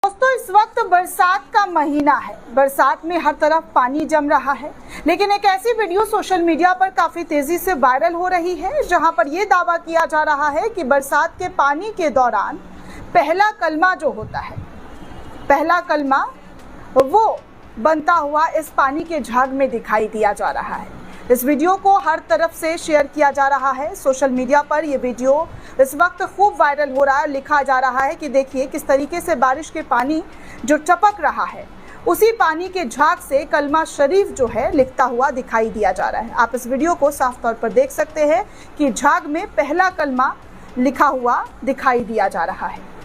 दोस्तों, इस वक्त बरसात का महीना है। बरसात में हर तरफ पानी जम रहा है, लेकिन एक ऐसी वीडियो सोशल मीडिया पर काफी तेजी से वायरल हो रही है, जहां पर यह दावा किया जा रहा है कि बरसात के पानी के दौरान पहला कलमा जो होता है, पहला कलमा वो बनता हुआ इस पानी के झाग में दिखाई दिया जा रहा है। इस वीडियो को हर तरफ से शेयर किया जा रहा है। सोशल मीडिया पर यह वीडियो इस वक्त खूब वायरल हो रहा है। लिखा जा रहा है कि देखिए किस तरीके से बारिश के पानी जो टपक रहा है, उसी पानी के झाग से कलमा शरीफ जो है लिखता हुआ दिखाई दिया जा रहा है। आप इस वीडियो को साफ तौर पर देख सकते हैं कि झाग में पहला कलमा लिखा हुआ दिखाई दिया जा रहा है।